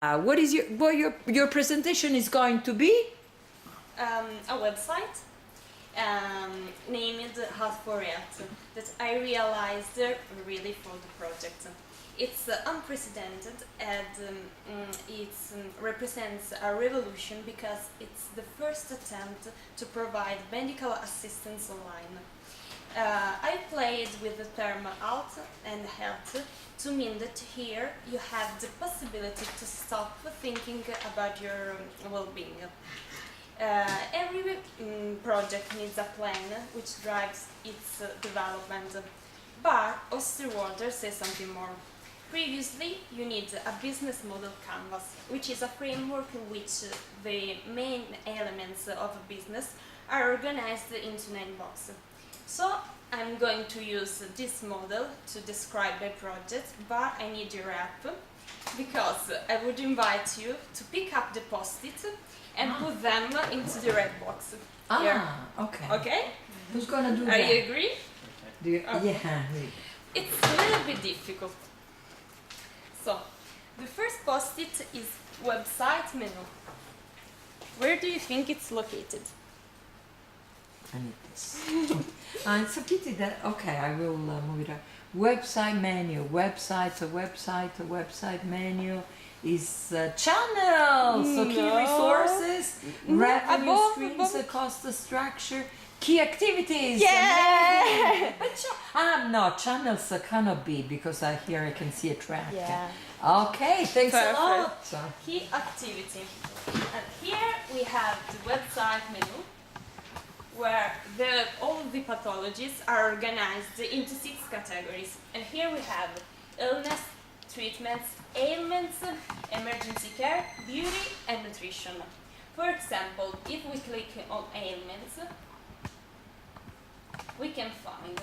What is your presentation is going to be? A website named Hot for It that I realized really for the project. It's unprecedented and it represents a revolution because it's the first attempt to provide medical assistance online. I played with the term health and health to mean that here you have the possibility to stop thinking about your well-being. Every project needs a plan which drives its development, but Osterwalder says something more. Previously, you need a business model canvas, which is a framework in which the main elements of a business are organized into 9 boxes. So I'm going to use this model to describe my project, but I need your help because I would invite you to pick up the post-it and put them into the red box. Here. Okay. Okay? Who's gonna do Are that? you agree? Yeah. It's a little bit difficult. So, the first post-it is website menu. Where do you think it's located? I need this. It's a pity that. Okay, I will move it up. Website menu. Website menu is channels. So key No. resources, No, revenue above, streams, above. cost structure, key activities. Yeah! But no, channels cannot be because here I can see a track. Yeah. Okay, thanks a lot. Key activity. And here we have the website menu where all the pathologies are organized into 6 categories. And here we have illness, treatments, ailments, emergency care, beauty, and nutrition. For example, if we click on ailments, we can find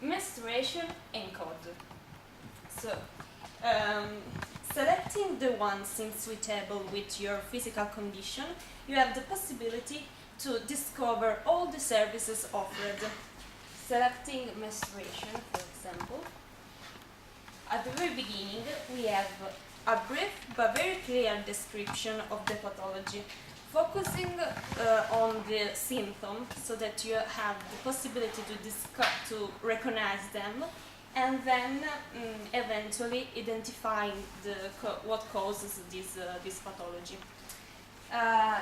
menstruation and code. So, selecting the one seems suitable with your physical condition, you have the possibility to discover all the services offered. Selecting menstruation, for example. At the very beginning, we have a brief but very clear description of the pathology, focusing on the symptoms so that you have the possibility to recognize them and then eventually identifying what causes this pathology.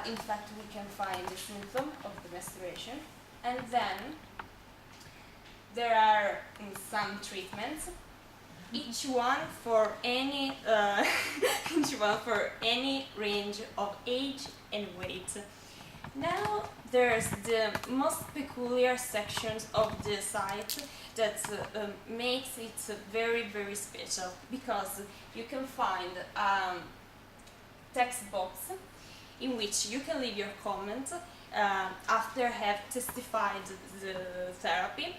In fact, we can find the symptom of the menstruation, and then there are some treatments, each one for any range of age and weight. Now there's the most peculiar sections of the site that makes it very, very special because you can find text box in which you can leave your comment after have testified the therapy,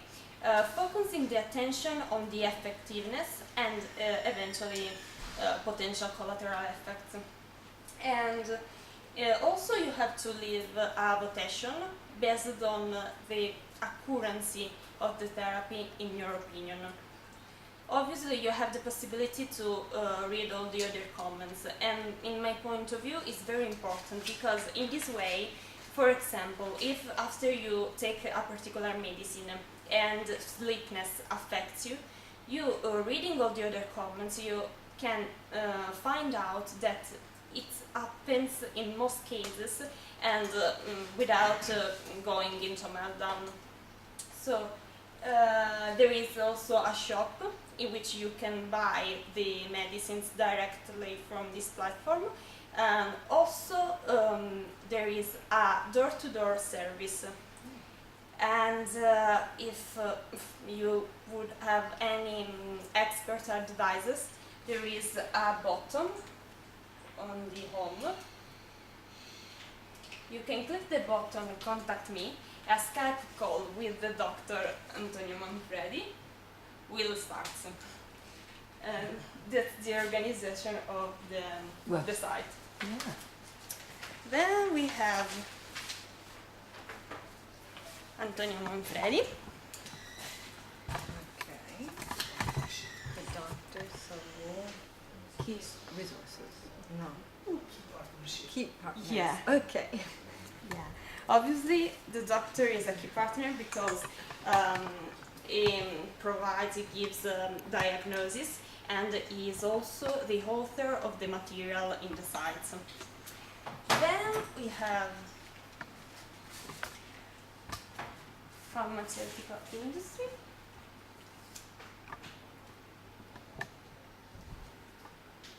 focusing the attention on the effectiveness and eventually potential collateral effects. And also you have to leave a votation based on the accuracy of the therapy in your opinion. Obviously, you have the possibility to read all the other comments, and in my point of view, it's very important because in this way, for example, if after you take a particular medicine and sleepiness affects you, reading all the other comments, you can find out that it happens in most cases and without going into meltdown. So there is also a shop in which you can buy the medicines directly from this platform. And also there is a door-to-door service. And if you would have any expert advices, there is a button on the home. You can click the button and contact me. A Skype call with the Dr. Antonio Manfredi will start. And that's the organization of the site. Yeah. Then we have Antonio Manfredi. Okay. The doctor, so his resources. No. Key partnership. Key partners. Yeah. Okay. Yeah, obviously the doctor is a key partner because he provides, he gives diagnosis, and he is also the author of the material in the site. Then we have pharmaceutical industry.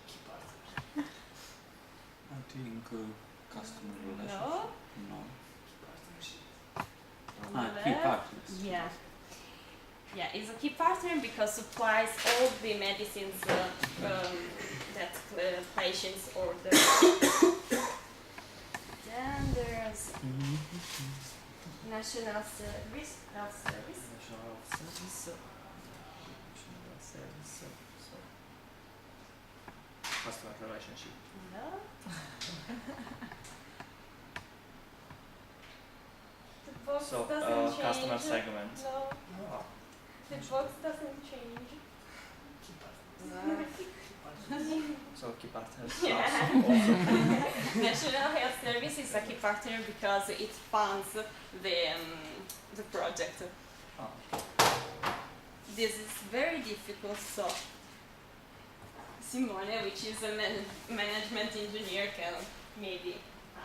Key partner. I think customer relationship. No. No. Key partnership. On Ah, the key left. partners. Yeah. Yeah, it's a key partner because supplies all the medicines that patients order. Then there's National Service, Health Service. National Health Service. National Health Service. So. Customer relationship. No. The box So doesn't change. customer segment. No, No. the box doesn't change. Key partners. Key partners. So key partners. Yeah. Also. National Health Service is a key partner because it funds the project. Oh. This is very difficult, so Simone, which is a management engineer, can maybe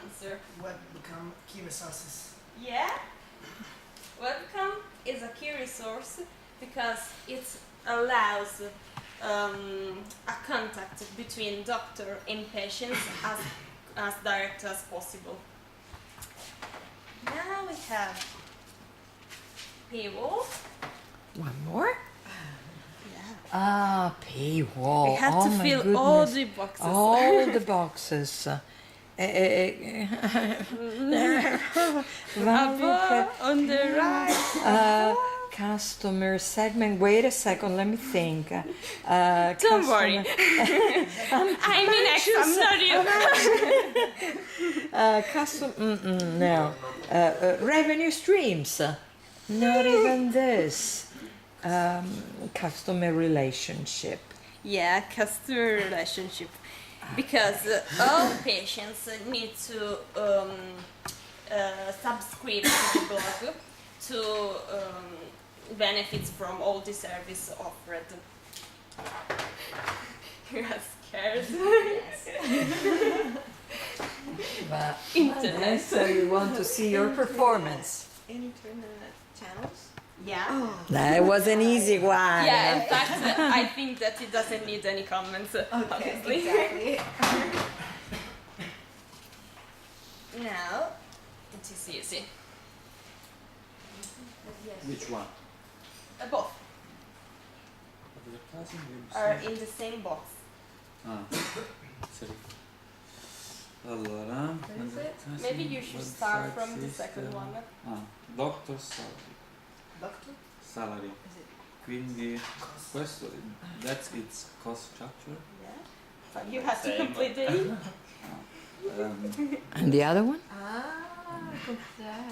answer. Web become key resources. Yeah, Webcam is a key resource because it allows a contact between doctor and patients as direct as possible. Now we have paywall. One more? Yeah. Ah, paywall. We had oh to my fill goodness. all the boxes. All the boxes. Above, on the right. Customer segment. Wait a second, let me think. Don't worry. I'm in X, I'm not you. No. Revenue streams. Not even this. Customer relationship. Yeah, customer relationship. Because all patients need to subscribe to the blog to benefit from all the service offered. You are scared. But Internet. so you want to see your performance. Internet channels. Yeah. That was an easy one. Yeah, in fact, I think that it doesn't need any comments, obviously. Exactly. Now, it is easy. Which one? Both Advertising are website. in the same box. Ah, sorry. Allora, What is it? advertising, Maybe you should start website from the system. second one. Ah, doctor salary. Doctor? Salary. Is it Quindi Cost. questo that's its cost structure. Yeah. But you have to Same. complete the And the other one?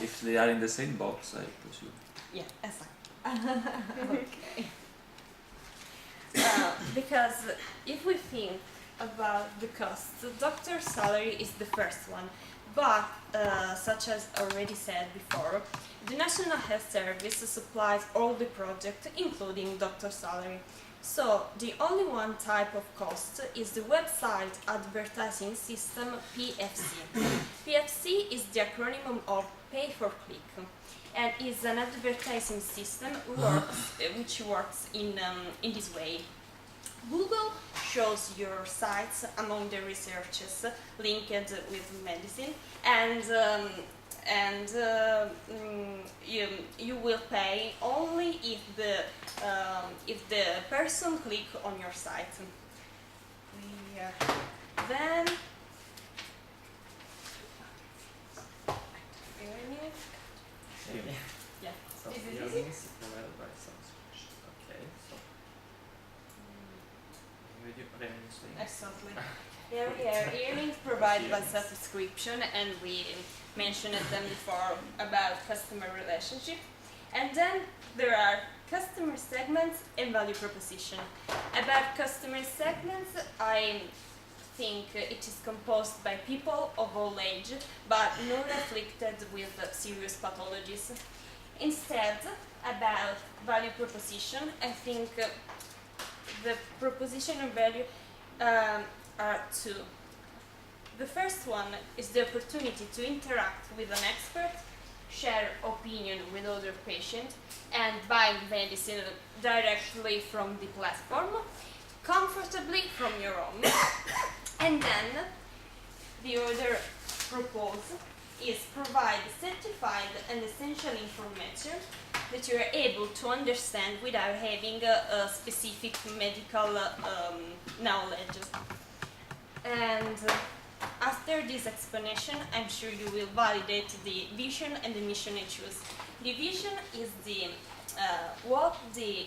if they are in the same box, I presume. Yeah, exactly. okay? Because if we think about the cost, the doctor's salary is the first one. But, such as already said before, the National Health Service supplies all the project, including doctor's salary. So, the only one type of cost is the website advertising system PFC. PFC is the acronym of Pay for Click, and is an advertising system which works in this way. Google shows your sites among the researches linked with medicine, and you will pay only if the person click on your site. Then yeah. So Is it earnings easy? provided by subscription. Okay, so revenue stream. Excellently. Here we are, earnings provided by subscription, and we mentioned them before about customer relationship. And then there are customer segments and value proposition. About customer segments, I think it is composed by people of all age, but not afflicted with serious pathologies. Instead, about value proposition, I think the proposition and value are two. The first one is the opportunity to interact with an expert, share opinion with other patients, and buy medicine directly from the platform, comfortably from your home. And then the other proposal is provide certified and essential information that you are able to understand without having a specific medical knowledge. And after this explanation, I'm sure you will validate the vision and the mission I choose. The vision is the what the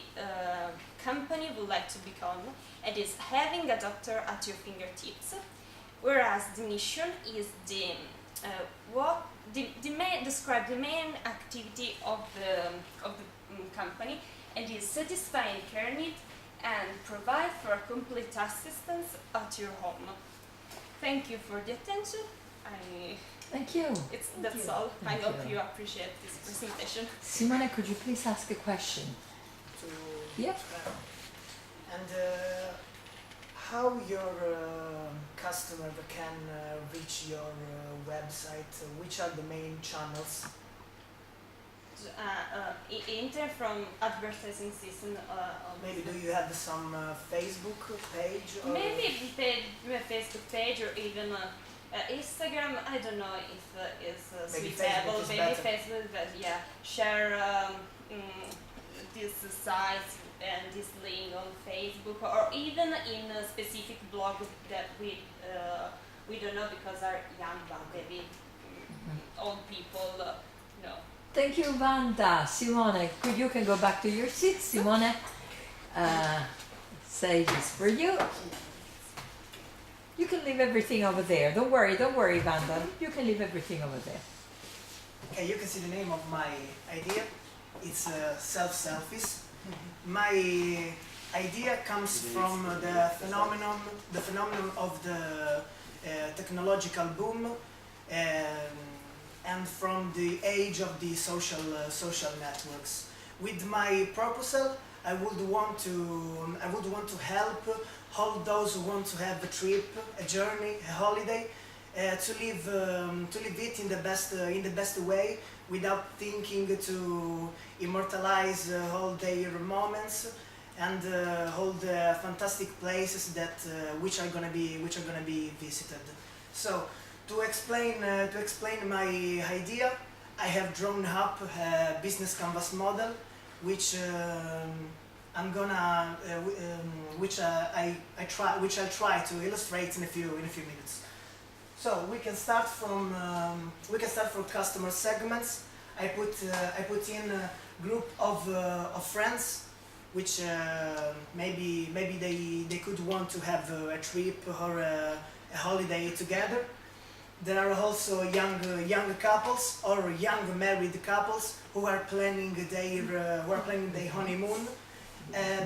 company would like to become. It is having a doctor at your fingertips, whereas the mission is the describe the main activity of the company, and is satisfying care needs and provide for complete assistance at your home. Thank you for the attention. Thank you. That's all. I Thank hope you. you appreciate this presentation. Simone, could you please ask a question? To Yep. And how your customer can reach your website? Which are the main channels? Enter from advertising system. Maybe do you have some Facebook page? Or Maybe Facebook page or even Instagram. I don't know if it's Maybe suitable. Facebook is Maybe better. Facebook, but yeah, share this site and this link on Facebook, or even in a specific blog that we don't know because are young, but maybe old people know. Thank you, Vanda. Simone, you can go back to your seat. Simone, sage is for you. You can leave everything over there. Don't worry, Vanda. You can leave everything over there. Okay, you can see the name of my idea. It's self-selfies. My idea comes from the phenomenon of the technological boom, and from the age of the social networks. With my proposal, I would want to help all those who want to have a trip, a journey, a holiday, to live it in the best way, without thinking to immortalize all their moments and all the fantastic places that which are gonna be visited. So to explain my idea, I have drawn up a business canvas model, which I'm gonna I'll try to illustrate in a few minutes. So we can start from customer segments. I put in a group of friends, which maybe they could want to have a trip or a holiday together. There are also young couples or young married couples who are planning their honeymoon.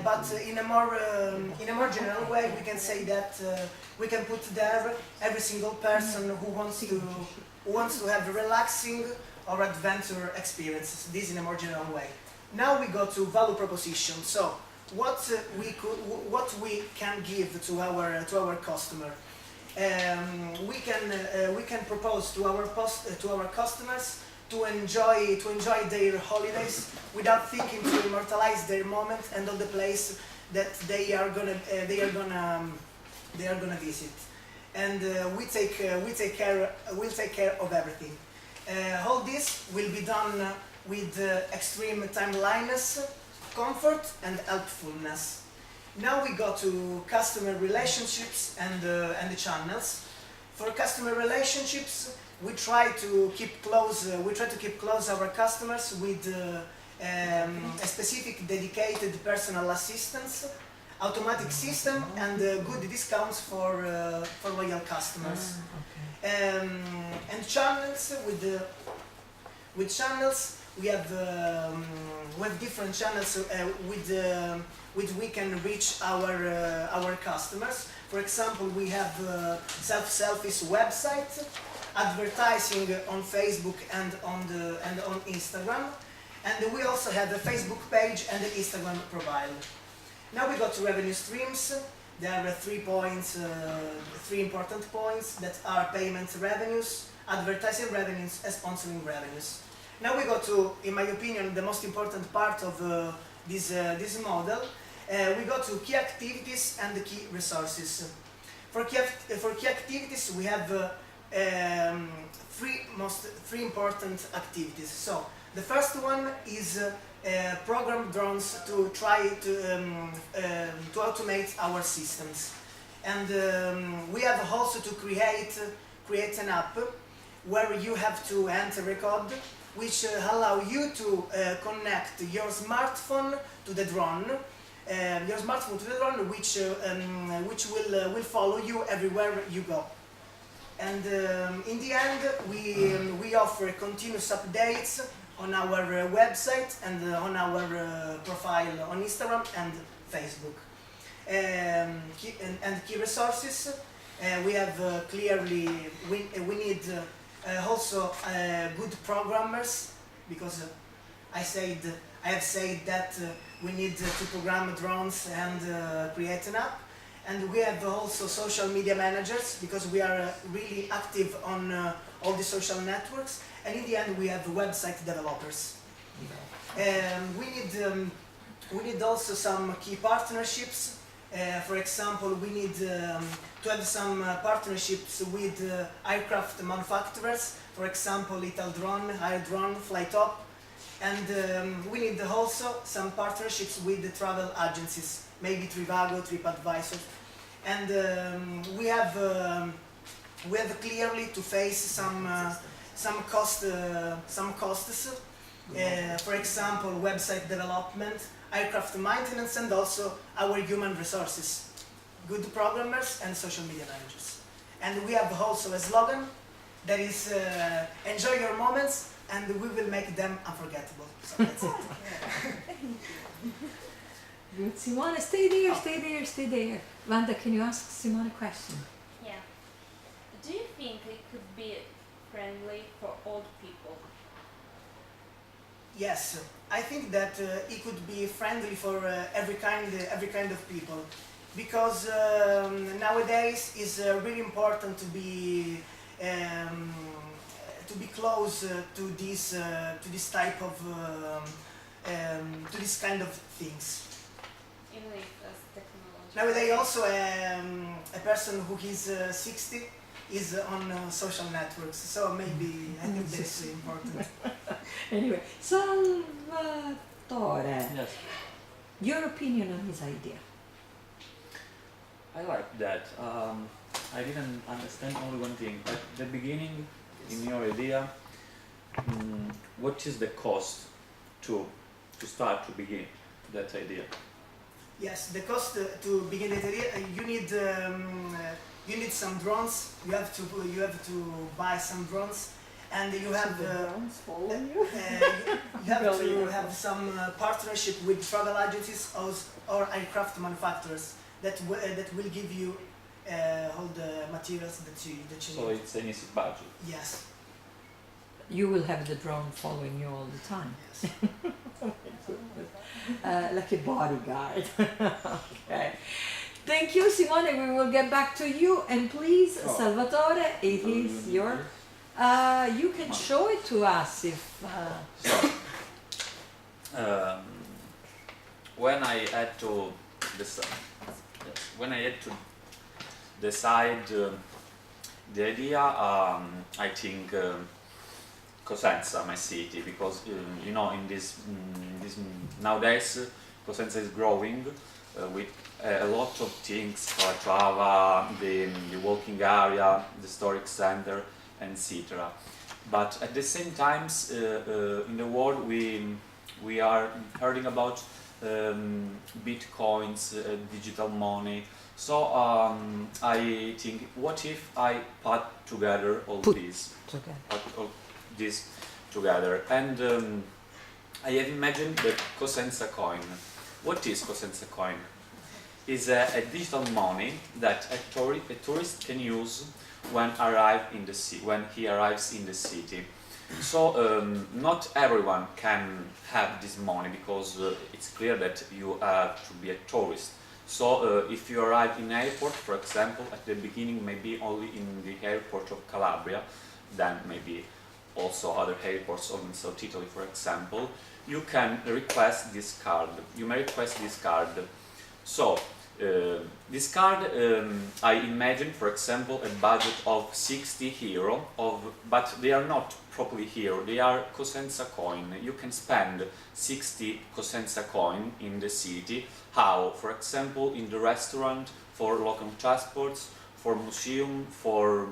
But in a more general way, we can say that we can put there every single person who wants to have a relaxing or adventure experiences. This in a more general way. Now we go to value proposition. So what we can give to our customer. We can propose to our customers to enjoy their holidays without thinking to immortalize their moment and all the place that they are gonna visit, and we'll take care of everything. All this will be done with extreme timeliness, comfort, and helpfulness. Now we go to customer relationships and the channels. For customer relationships, we try to keep close our customers with a specific dedicated personal assistance, automatic system, and good discounts for loyal customers. And channels with channels we have different channels with we can reach our customers. For example, we have Self-Selfies website, advertising on Facebook and on Instagram, and we also have a Facebook page and an Instagram profile. Now we go to revenue streams. There are 3 points, 3 important points that are payment revenues, advertising revenues, and sponsoring revenues. Now we go to, in my opinion, the most important part of this model. We go to key activities and the key resources. For key activities, we have three important activities. So the first one is program drones to try to automate our systems, and we have also to create an app where you have to enter a code which allow you to connect your smartphone to the drone, which will follow you everywhere you go. And in the end, we offer continuous updates on our website and on our profile on Instagram and Facebook. Key resources, we have clearly, we need also good programmers, because I have said that we need to program drones and create an app. And we have also social media managers, because we are really active on all the social networks. And in the end, we have website developers. We need also some key partnerships. For example, we need to have some partnerships with aircraft manufacturers. For example, Italdrone, Airdrone, Flytop. And we need also some partnerships with the travel agencies, maybe Trivago, TripAdvisor. And we have clearly to face some costs. For example, website development, aircraft maintenance, and also our human resources, good programmers and social media managers. And we have also a slogan that is enjoy your moments and we will make them unforgettable. So that's it. Good, Simone, stay there. Wanda, can you ask Simone a question? Yeah. Do you think it could be friendly for old people? Yes, I think that it could be friendly for every kind of people, because nowadays it's really important to be close to this type of to this kind of things. Even if it's technology. Nowadays also a person who is 60 is on social networks, so maybe I think that's important. Anyway, Salvatore, Yes, your opinion on his idea? I like that. I didn't understand only one thing. At the beginning, in your idea, what is the cost to begin that idea? Yes, the cost to begin the idea, you need some drones. You have to buy some drones, and you have you have to have some partnership with travel agencies or aircraft manufacturers that will give you all the materials that you So need. it's an easy budget. Yes. You will have the drone following you all the time, Yes. like a bodyguard. Okay. Thank you, Simone. We will get back to you. And please, Oh. Salvatore, it is your. You can show it to us if. When I had to decide the idea, I think Cosenza, my city, because in this nowadays Cosenza is growing with a lot of things for travel, the walking area, the historic center, etc. But at the same time, in the world we are hearing about bitcoins, digital money. So I think, what if I put together all Put this? together. Put all this together, and I have imagined the Cosenza coin. What is Cosenza coin? It's a digital money that a tourist can use when when he arrives in the city. So not everyone can have this money because it's clear that you have to be a tourist. So if you arrive in airport, for example, at the beginning maybe only in the airport of Calabria, then maybe also other airports of in South Italy, for example, you can request this card. You may request this card. So this card, I imagine, for example, a budget of 60 euro, but they are not properly euro, they are Cosenza coin. You can spend 60 Cosenza coin in the city. How? For example, in the restaurant, for local transports, for museum, for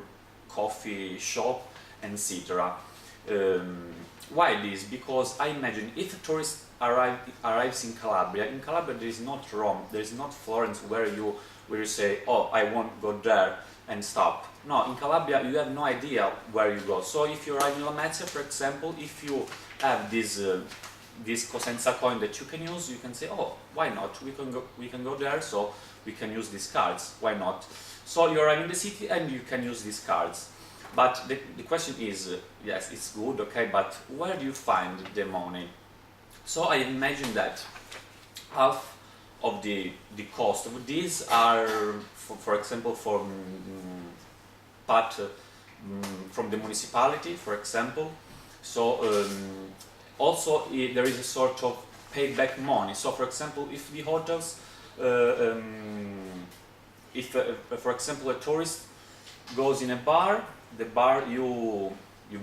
coffee shop, etc. Why this? Because I imagine if a tourist arrives in Calabria there is not Rome, there is not Florence where you say, oh, I won't go there and stop. No, in Calabria you have no idea where you go. So if you arrive in Lamezia, for example, if you have this Cosenza coin that you can use, you can say, oh, why not? We can go there, so we can use these cards. Why not? So you arrive in the city and you can use these cards. But the question is, yes, it's good, okay, but where do you find the money? So I imagine that half of the cost of these are, for example, from from the municipality, for example. So also there is a sort of payback money. So for example, if the hotels, for example, a tourist goes in a bar, the bar you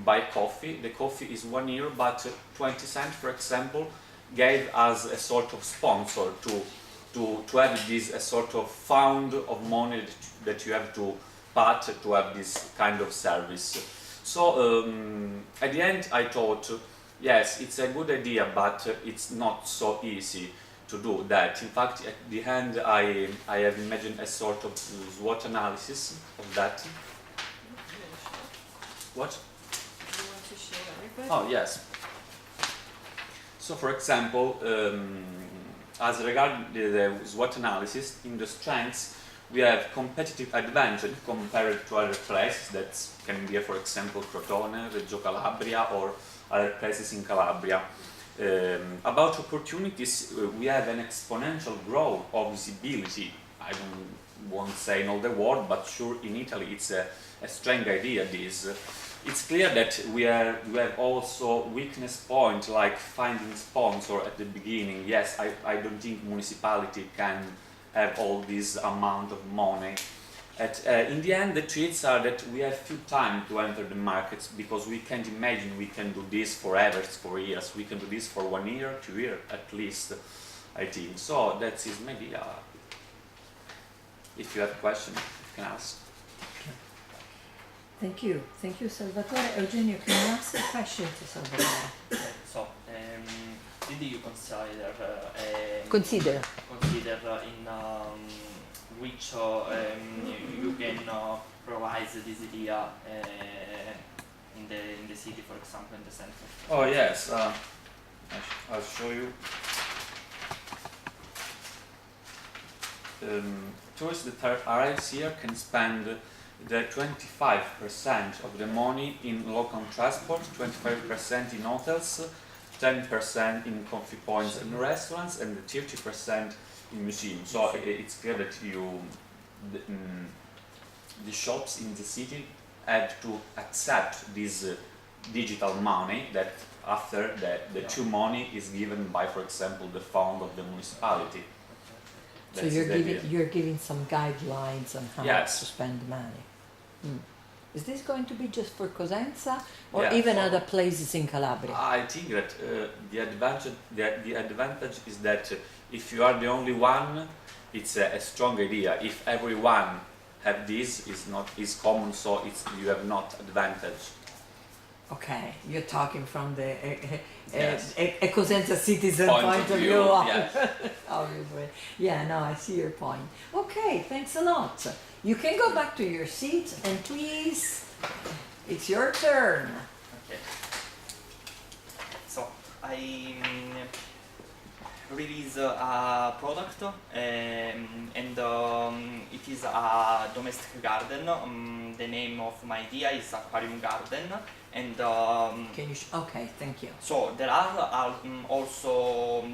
buy coffee, the coffee is €1, but 20 cents, for example, gave as a sort of sponsor to have this a sort of fund of money that you have to pay to have this kind of service. So at the end I thought, yes, it's a good idea, but it's not so easy to do that. In fact, at the end I have imagined a sort of SWOT analysis of that. What? Do you want to show everybody? Oh, yes. So, for example, as regards the SWOT analysis, in the strengths, we have competitive advantage compared to other places that can be, for example, Crotone, Reggio Calabria, or other places in Calabria. About opportunities, we have an exponential growth of visibility. I won't say in all the world, but sure in Italy it's a strange idea, this. It's clear that we have also weakness point, like finding sponsor at the beginning. Yes, I don't think municipality can have all this amount of money. In the end, the tweets are that we have few time to enter the markets because we can't imagine we can do this forever, for years. We can do this for 1 year, 2 years at least, I think. So that is maybe, if you have a question, you can ask. Thank you, Salvatore. Eugenio, can you ask a question to Salvatore? So, did you consider in which you can provide this idea in the city, for example, in the center? Oh yes, I'll show you. Tourists that arrives here can spend the 25% of the money in local transport, 25% in hotels, 10% in coffee points and restaurants, and 30% in museums. So it's clear that the shops in the city have to accept this digital money that after the true money is given by, for example, the fund of the municipality. So That's you're giving some guidelines on how Yes. to spend the money. Is this going to be just for Cosenza or Yeah, even for- other places in Calabria? I think that the advantage is that if you are the only one, it's a strong idea. If everyone have this, is common, so you have not advantage. Okay, you're talking from the Yes. a Cosenza citizen point of view. yes. Obviously. Yeah, no, I see your point. Okay, thanks a lot. You can go back to your seat and please, it's your turn. Okay. So I release a product and it is a domestic garden. The name of my idea is Aquarium Garden, and Can you? Okay, thank you. so there are also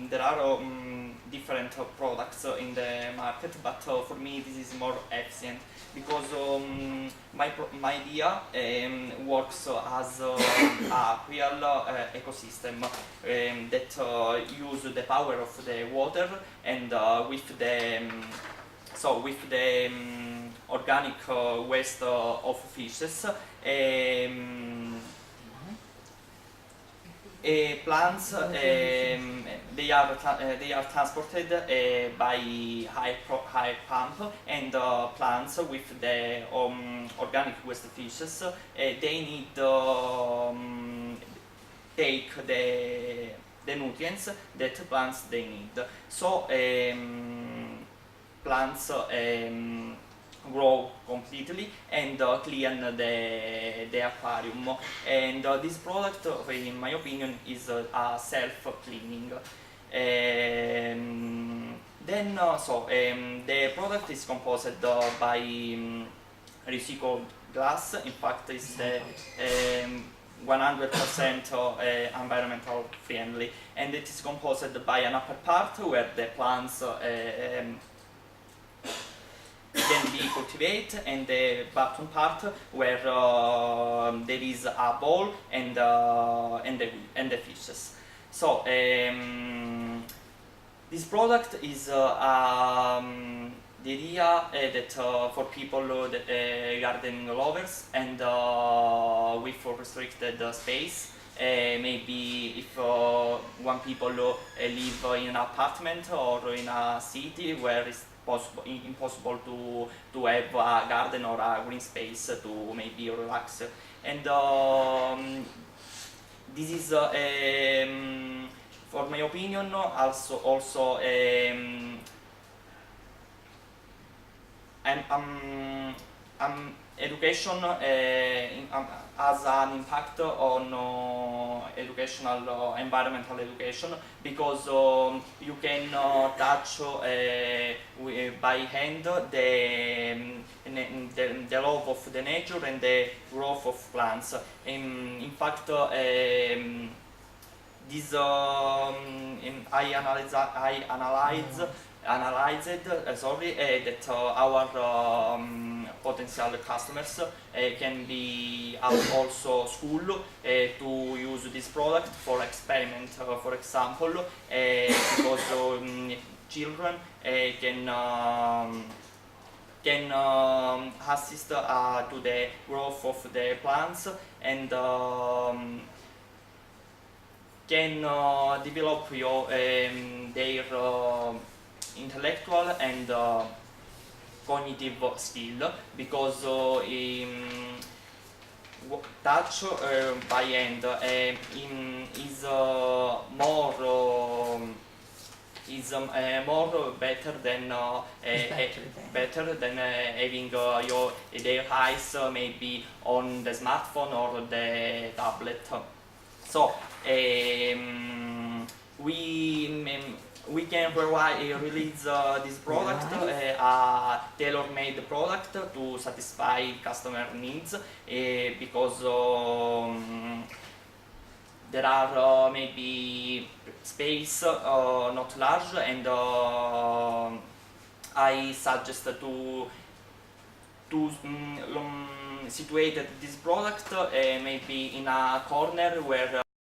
different products in the market, but for me this is more efficient because my idea works as a real ecosystem that use the power of the water and with the organic waste of fishes. Plants they are transported by high pump, and plants with the organic waste fishes they need take the nutrients that plants they need. So plants grow completely and clean the aquarium, and this product in my opinion is a self-cleaning. Then the product is composed by recycled glass. In fact it's the 100% environmental friendly, and it is composed by an upper part where the plants can be cultivated, and the bottom part where there is a bowl and the fishes. So this product is the idea that for people gardening lovers and with restricted space. Maybe if one people live in an apartment or in a city where it's impossible to have a garden or a green space to maybe relax, and this is for my opinion also education has an impact on educational environmental education, because you can touch by hand the love of the nature and the growth of plants. In fact, this I analyzed that our potential customers can be also school to use this product for experiment, for example, because children can assist to the growth of the plants and can develop their intellectual and cognitive skill, because touch by hand is more better than having their eyes maybe on the smartphone or the tablet. So we can release this product, a tailor-made product to satisfy customer needs, because there are maybe space not large, and I suggest to situate this product maybe in a corner where